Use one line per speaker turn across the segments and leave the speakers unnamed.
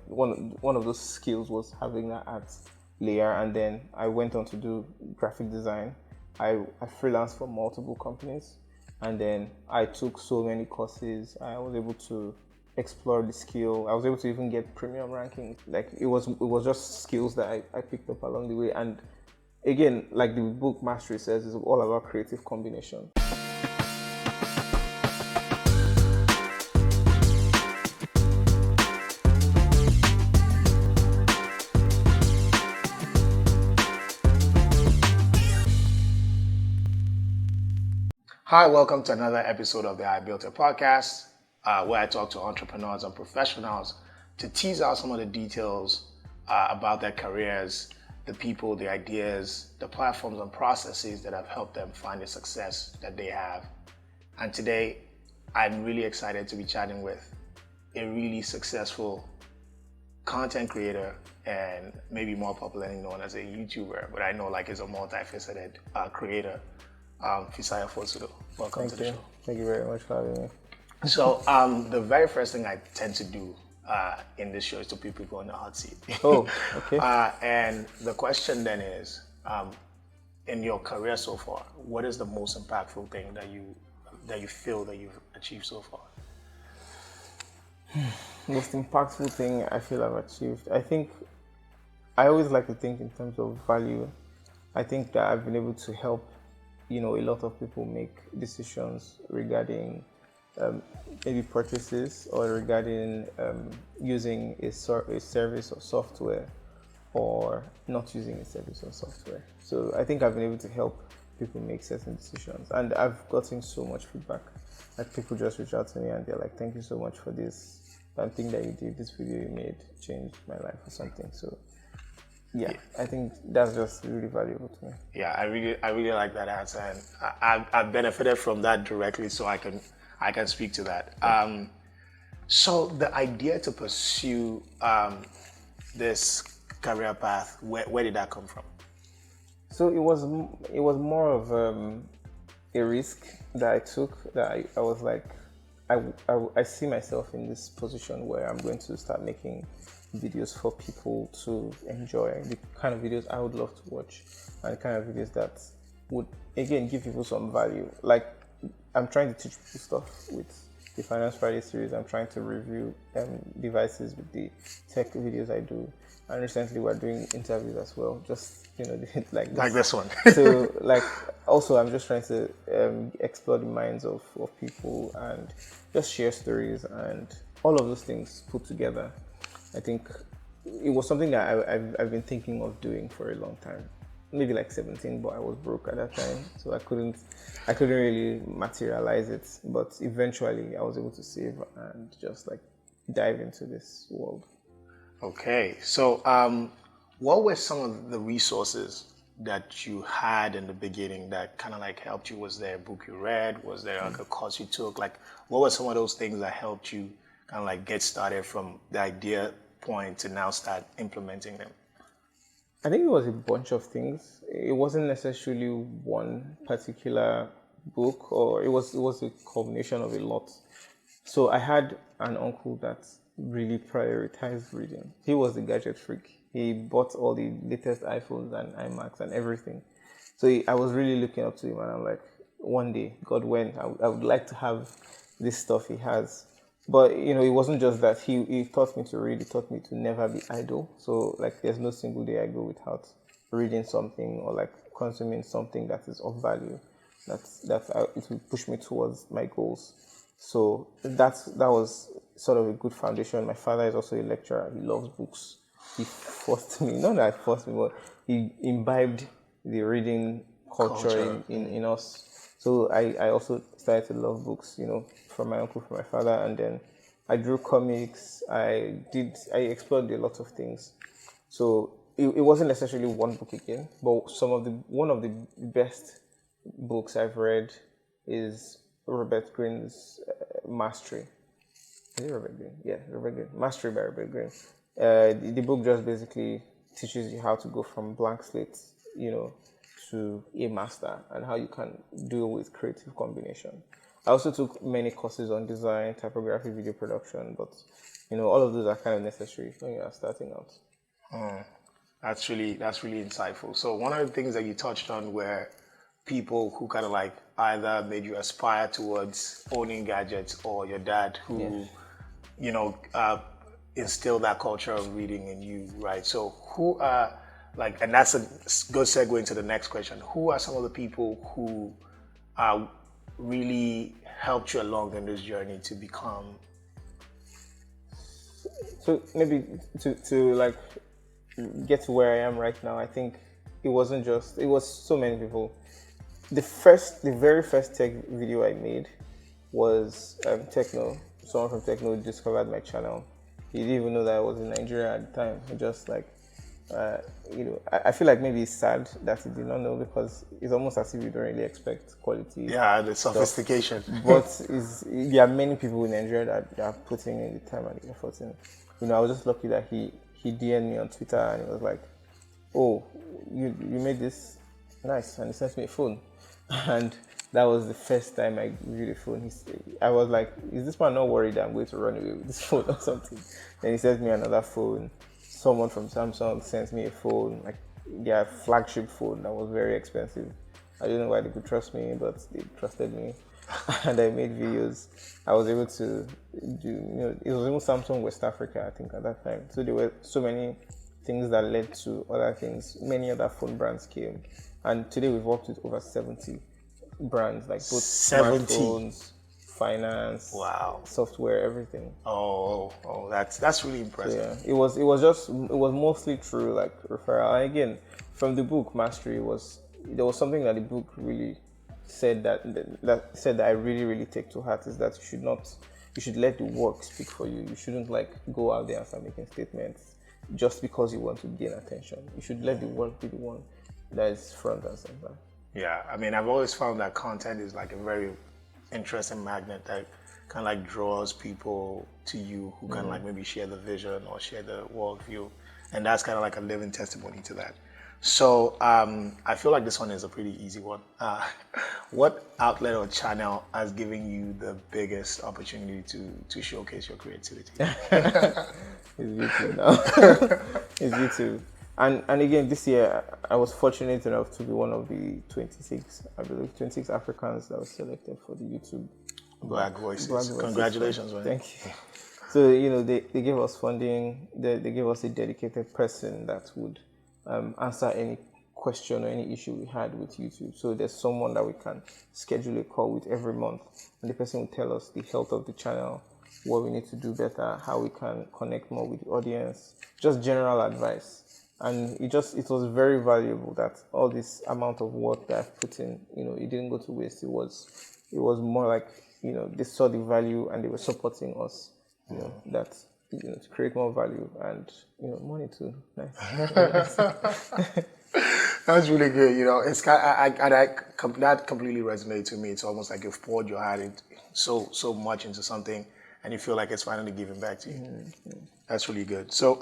One of those skills was having that art layer, and then I went on to do graphic design. I freelanced for multiple companies, and then I took so many courses. I was able to explore the skill. I was able to even get premium rankings. Like it was just skills that I picked up along the way. And again, like the book Mastery says, it's all about creative combination.
Hi, welcome to another episode of the I Built It podcast, where I talk to entrepreneurs and professionals to tease out some of the details about their careers, the people, the ideas, the platforms and processes that have helped them find the success that they have. And today, I'm really excited to be chatting with a really successful content creator and maybe more popularly known as a YouTuber, but I know like is a multifaceted creator. Fisayo Fosudo. Welcome to the show.
Thank you very much for having me.
So the very first thing I tend to do in this show is to put people on the hot seat.
Oh, okay.
And the question then is, in your career so far, what is the most impactful thing that you feel that you've achieved so far?
Most impactful thing I feel I've achieved. I think I always like to think in terms of value. I think that I've been able to help a lot of people make decisions regarding maybe purchases or regarding using a service or software or not using a service or software. So I think I've been able to help people make certain decisions, and I've gotten so much feedback. Like people just reach out to me and they're like, "Thank you so much for this thing that you did. This video you made changed my life," or something. So yeah, I think that's just really valuable to me.
Yeah, I really like that answer, and I've benefited from that directly, so I can speak to that. So the idea to pursue this career path, where did that come from?
So it was more of a risk that I took. That I was like, I see myself in this position where I'm going to start making videos for people to enjoy, the kind of videos I would love to watch, and the kind of videos that would again give people some value. Like I'm trying to teach people stuff with the Finance Friday series. I'm trying to review devices with the tech videos I do, and recently we're doing interviews as well. Just like
this one.
So like also I'm just trying to explore the minds of people and just share stories and all of those things put together. I think it was something that I've been thinking of doing for a long time, maybe like 17, but I was broke at that time, so I couldn't really materialize it. But eventually, I was able to save and just like dive into this world.
Okay, so what were some of the resources that you had in the beginning that kind of like helped you? Was there a book you read? Was there like a course you took? Like, what were some of those things that helped you kind of like get started from the idea point to now start implementing them?
I think it was a bunch of things. It wasn't necessarily one particular book, or it was a combination of a lot. So I had an uncle that really prioritized reading. He was a gadget freak. He bought all the latest iPhones and iMacs and everything. So I was really looking up to him, and I'm like, one day, God, when I would like to have this stuff he has. But it wasn't just that. He taught me to read. He taught me to never be idle. So like, there's no single day I go without reading something or like consuming something that is of value. It will push me towards my goals. So that was sort of a good foundation. My father is also a lecturer. He loves books. He forced me, not that forced me, but he imbibed the reading culture in us. So I also started to love books, from my uncle, from my father, and then I drew comics. I explored a lot of things. So it wasn't necessarily one book again, but one of the best books I've read is Robert Greene's Mastery. Is it Robert Greene? Yeah, Robert Greene. Mastery by Robert Greene. The book just basically teaches you how to go from blank slate, to a master, and how you can deal with creative combination. I also took many courses on design, typography, video production, but All of those are kind of necessary when you are starting out.
That's really insightful. So one of the things that you touched on were people who kind of like either made you aspire towards owning gadgets, or your dad who, instilled that culture of reading in you, right? So who are and that's a good segue into the next question. Who are some of the people who really helped you along in this journey to become?
So maybe to like get to where I am right now, I think it was so many people. The very first tech video I made was Techno. Someone from Techno discovered my channel. He didn't even know that I was in Nigeria at the time. He just like, I feel like maybe it's sad that he did not know, because it's almost as if you don't really expect quality.
Yeah, the sophistication.
But there are many people in Nigeria that are putting in the time and the effort in. I was just lucky that he DM'd me on Twitter and he was like, "Oh, you made this, nice," and he sent me a phone. And that was the first time I viewed a phone. I was like, "Is this man not worried that I'm going to run away with this phone or something?" Then he sent me another phone. Someone from Samsung sent me a phone, like their flagship phone that was very expensive. I don't know why they could trust me, but they trusted me. And I made videos. I was able to do, it was even Samsung West Africa, I think, at that time. So there were so many things that led to other things. Many other phone brands came. And today we've worked with over 70 brands, like both
70.
smartphones, finance,
Wow,
software, everything.
Oh, that's really impressive.
So, yeah, it was mostly through like referral. And again, from the book Mastery, there was something that the book really said that I really, really take to heart, is that you should let the work speak for you. You shouldn't like go out there and start making statements just because you want to gain attention. You should let the work be the one that is front and center.
Yeah, I mean, I've always found that content is like a very interesting magnet that kind of like draws people to you who can like maybe share the vision or share the worldview, and that's kind of like a living testimony to that. So I feel like this one is a pretty easy one. What outlet or channel has given you the biggest opportunity to showcase your creativity?
It's YouTube now. It's YouTube. And again, this year, I was fortunate enough to be one of the 26 Africans that was selected for the YouTube
Black Voices. Congratulations, man.
Thank you. So, they gave us funding. They gave us a dedicated person that would answer any question or any issue we had with YouTube. So there's someone that we can schedule a call with every month, and the person will tell us the health of the channel, what we need to do better, how we can connect more with the audience, just general advice. And it was very valuable that all this amount of work that I've put in, it didn't go to waste. It was more like, they saw the value and they were supporting us, that, to create more value and, money too. Nice.
That's really good. It's that completely resonates to me. It's almost like you've poured your heart so much into something, and you feel like it's finally giving back to you. Mm-hmm. That's really good. So,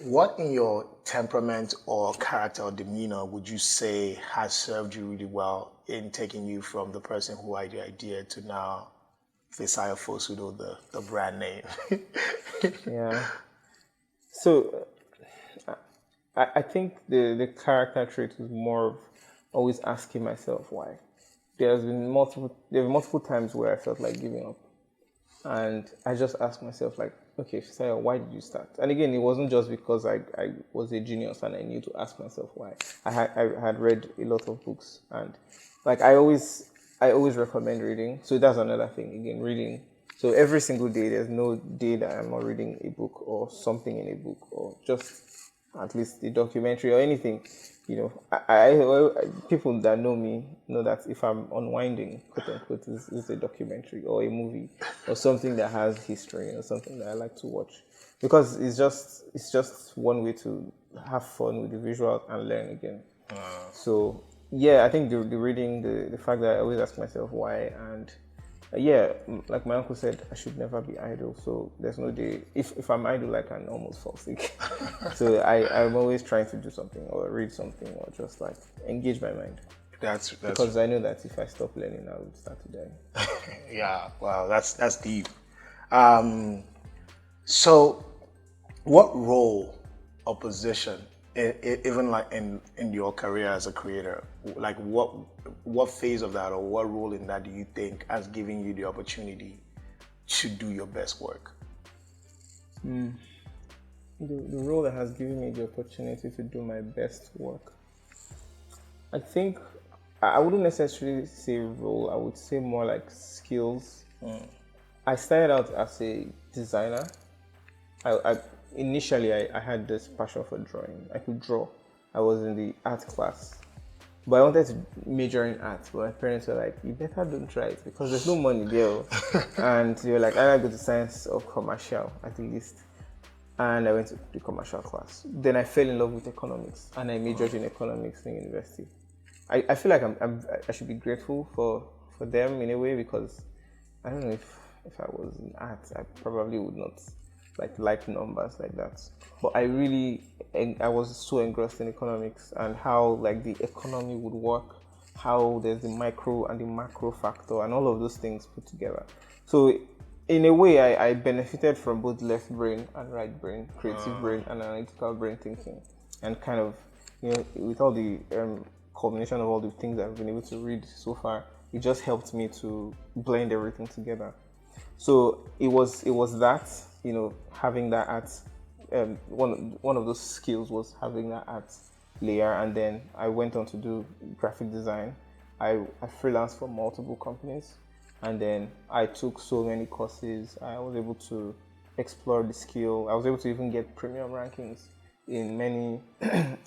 what in your temperament or character or demeanor would you say has served you really well in taking you from the person who had the idea to now Fisayo Fosudo, the brand name?
Yeah. So I think the character trait is more of always asking myself why. There have been multiple times where I felt like giving up. And I just asked myself, like, okay, Fisayo, why did you start? And again, it wasn't just because I was a genius and I knew to ask myself why. I had read a lot of books, and like I always recommend reading. So that's another thing, again, reading. So every single day, there's no day that I'm not reading a book or something in a book, or just at least a documentary or anything. I people that know me know that if I'm unwinding, quote unquote, is a documentary or a movie or something that has history or something that I like to watch, because it's just one way to have fun with the visual and learn again. So yeah, I think the reading, the fact that I always ask myself why, and like my uncle said, I should never be idle. So there's no day, if I'm idle, I can almost fall sick. So I'm always trying to do something or read something or just like engage my mind.
That's
because I know that if I stop learning, I would start to die.
Yeah, wow, that's deep. So, what role or position, even like in your career as a creator, like what phase of that or what role in that do you think has given you the opportunity to do your best work?
The role that has given me the opportunity to do my best work, I think I wouldn't necessarily say role. I would say more like skills. I started out as a designer. I initially I had this passion for drawing. I could draw. I was in the art class, but I wanted to major in art. But my parents were like, "You better don't try it because there's no money there." And they were like, "I go to science or commercial at least." And I went to the commercial class. Then I fell in love with economics, and I majored in economics in university. I feel like I should be grateful for them in a way because I don't know if I was in art, I probably would not like numbers like that. But I was so engrossed in economics and how like the economy would work, how there's the micro and the macro factor and all of those things put together. So in a way, I benefited from both left brain and right brain, creative brain and analytical brain thinking, and kind of, with all the combination of all the things I've been able to read so far, it just helped me to blend everything together. So it was that, having that art. One of those skills was having that art layer, and then I went on to do graphic design. I freelanced for multiple companies, and then I took so many courses. I was able to explore the skill. I was able to even get premium rankings in many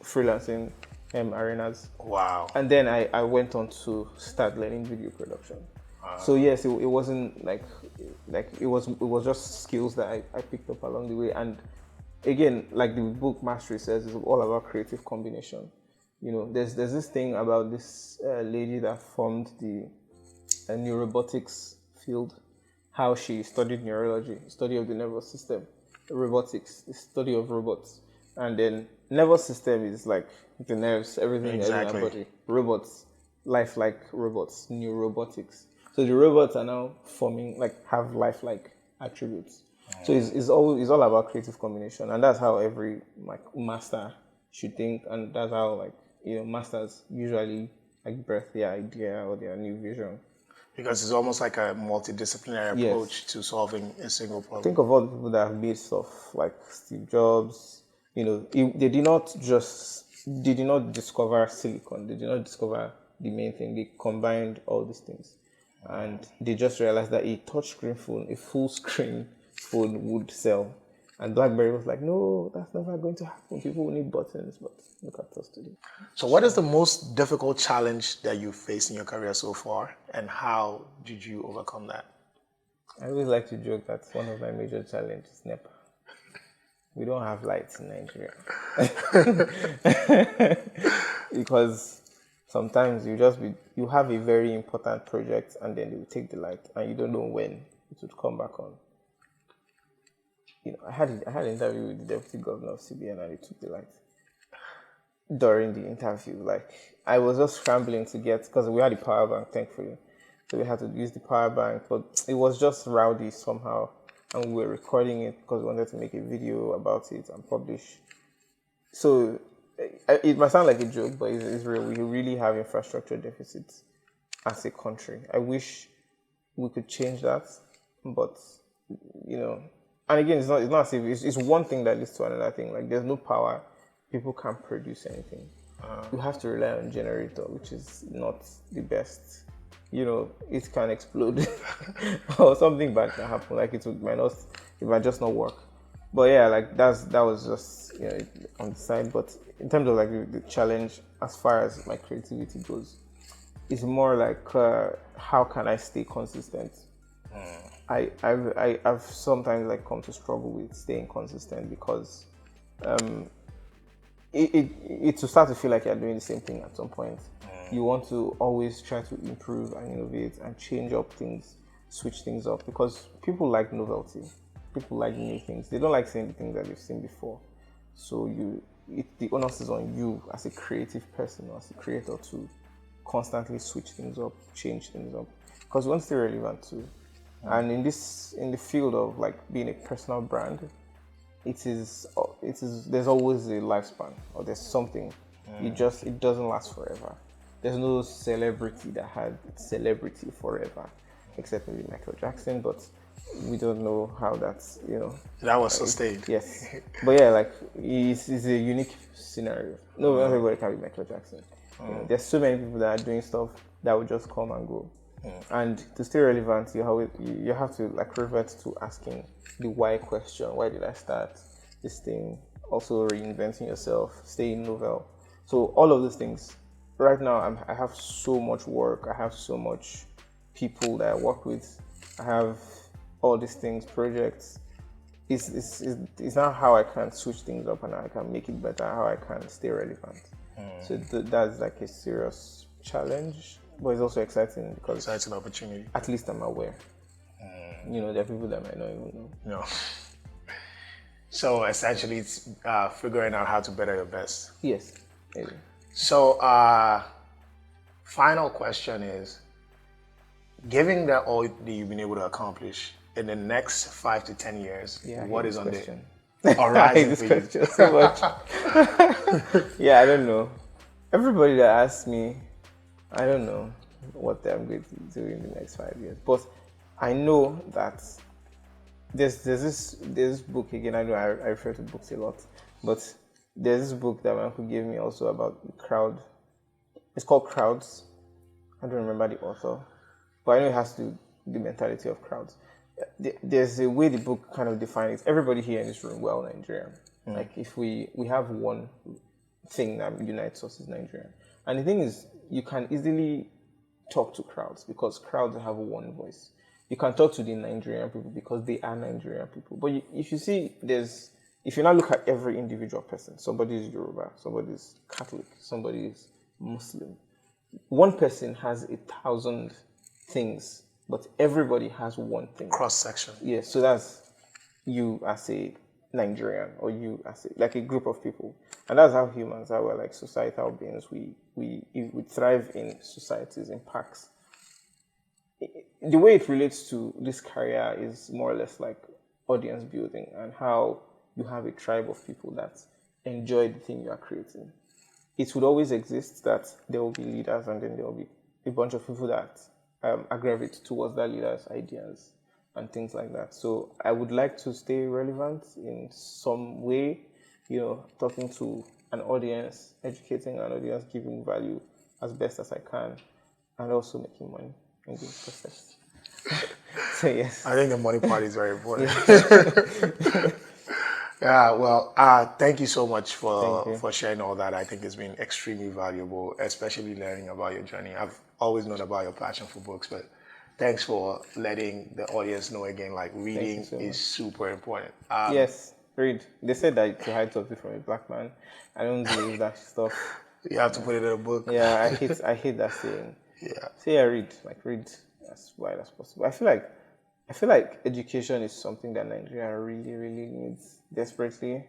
freelancing arenas.
Wow.
And then I went on to start learning video production. So yes, it wasn't like it was just skills that I picked up along the way. And again, like the book Mastery says, it's all about creative combination. There's this thing about this lady that formed the neurobotics field, how she studied neurology, study of the nervous system, robotics, the study of robots, and then nervous system is like the nerves, everything in our body. Robots, lifelike robots, neurobotics. So the robots are now forming, have lifelike attributes. So it's all about creative combination, and that's how every master should think, and that's how masters usually birth their idea or their new vision.
Because it's almost like a multidisciplinary approach to solving a single problem.
Think of all the people that have made stuff like Steve Jobs. They did not discover silicon. They did not discover the main thing. They combined all these things, and they just realized that a touchscreen phone, a full screen phone, would sell. And BlackBerry was like, no, that's never going to happen. People will need buttons, but look at us today.
So what is the most difficult challenge that you've faced in your career so far, and how did you overcome that?
I always like to joke that one of my major challenges is NEPA. We don't have lights in Nigeria. Because sometimes you have a very important project and then they will take the light and you don't know when it would come back on. I had an interview with the deputy governor of CBN and he took the light. During the interview, I was just scrambling to get, because we had a power bank, thankfully. So we had to use the power bank, but it was just rowdy somehow. And we were recording it because we wanted to make a video about it and publish. So it might sound like a joke, but it's real. We really have infrastructure deficits as a country. I wish we could change that, but and again, it's not as if it's one thing that leads to another thing. There's no power, people can't produce anything. You have to rely on generator, which is not the best. It can explode or something bad can happen. It might just not work. But yeah, that was just on the side. But in terms of the challenge, as far as my creativity goes, it's more how can I stay consistent? I've sometimes come to struggle with staying consistent because it to start to feel like you're doing the same thing at some point. You want to always try to improve and innovate and change up things, switch things up, because people like novelty. People like new things. They don't like seeing the things that they've seen before. So the onus is on you as a creative person or as a creator to constantly switch things up, change things up, because you want to stay relevant too. And in the field of like being a personal brand, there's always a lifespan, or there's something. It doesn't last forever. There's no celebrity that had celebrity forever, except maybe Michael Jackson, but we don't know how that's,
That was sustained.
yes. But yeah, like it's a unique scenario. No, not everybody can be Michael Jackson. There's so many people that are doing stuff that will just come and go. And to stay relevant, you have to like revert to asking the why question. Why did I start this thing? Also reinventing yourself, staying novel. So all of those things. Right now, I have so much work. I have so much people that I work with. I have all these things, projects. It's not how I can switch things up and how I can make it better, how I can stay relevant. So that's like a serious challenge, but it's also exciting because
Exciting opportunity.
at least I'm aware. There are people that might not even know.
No. So essentially, it's figuring out how to better your best.
Yes, maybe.
So, final question is, given that all that you've been able to accomplish in the next 5 to 10 years, what is on
question.
the horizon for you?
Question so much. Yeah, I don't know. Everybody that asks me, I don't know what I'm going to do in the next 5 years. But I know that there's this book again. I know I refer to books a lot, but there's this book that my uncle gave me also about crowd. It's called Crowds. I don't remember the author, but I know it has to do the mentality of crowds. There's a way the book kind of defines it. Everybody here in this room, we're all Nigerian. Like if we have one thing that unites us is Nigeria. And the thing is, you can easily talk to crowds because crowds have one voice. You can talk to the Nigerian people because they are Nigerian people. But if you see, if you now look at every individual person, somebody is Yoruba, somebody is Catholic, somebody is Muslim. One person has 1,000 things, but everybody has one thing.
Cross section.
Yeah, so that's you as a Nigerian, or you as like a group of people, and that's how humans are. We're like societal beings. We thrive in societies, in packs. The way it relates to this career is more or less like audience building and how you have a tribe of people that enjoy the thing you are creating. It would always exist that there will be leaders, and then there will be a bunch of people that aggravate towards that leader's ideas and things like that. So I would like to stay relevant in some way, talking to an audience, educating an audience, giving value as best as I can, and also making money in the process. So yes.
I think the money part is very important. Yeah, well, thank you so much for sharing all that. I think it's been extremely valuable, especially learning about your journey. I've always known about your passion for books, but thanks for letting the audience know again, like reading is super important.
Yes, read. They said that to hide something from a black man. I don't believe that stuff.
You have to put it in a book.
Yeah, I hate that saying.
Yeah.
So yeah, read as wide as possible. I feel like education is something that Nigeria really, really needs desperately.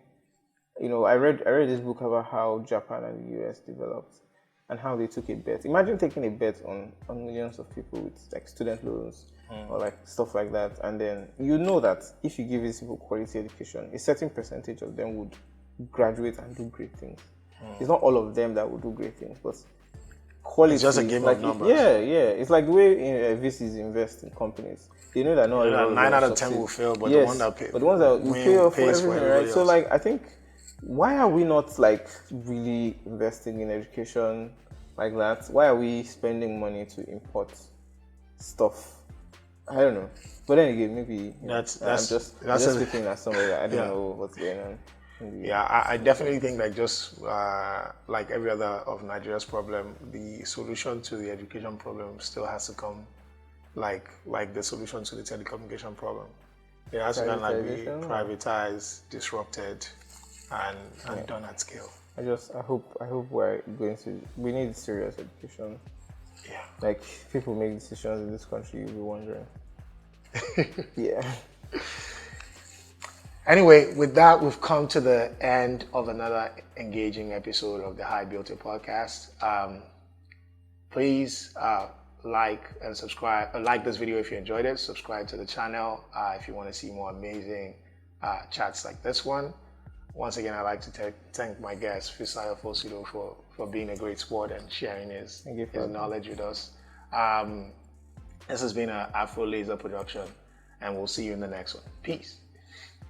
I read this book about how Japan and the US developed and how they took a bet. Imagine taking a bet on millions of people with like student loans or like stuff like that, and then that if you give these people quality education, a certain percentage of them would graduate and do great things. It's not all of them that would do great things, but quality.
It's just a game
like,
of numbers.
Yeah. It's like the way VCs invest in companies. They know that not everyone
9 out of 10
succeed.
will fail, but
Yes,
the one that pay,
but the ones that will pay off for
pays
everything, right? So like I think, why are we not like really investing in education like that? Why are we spending money to import stuff? I don't know. But then again, maybe I'm just looking at somebody that I don't know what's going on.
Yeah, I definitely think like just like every other of Nigeria's problem, the solution to the education problem still has to come like the solution to the telecommunication problem. It has to kind of like be privatized, disrupted, and done at scale.
I hope we need serious education.
Yeah.
Like people make decisions in this country, you'll be wondering. Yeah.
Anyway, with that, we've come to the end of another engaging episode of the HIBI podcast. Please like and subscribe. Like this video if you enjoyed it. Subscribe to the channel if you want to see more amazing chats like this one. Once again, I'd like to thank my guest Fisayo Fosudo for being a great sport and sharing his knowledge with us. This has been an Afro Laser production, and we'll see you in the next one. Peace.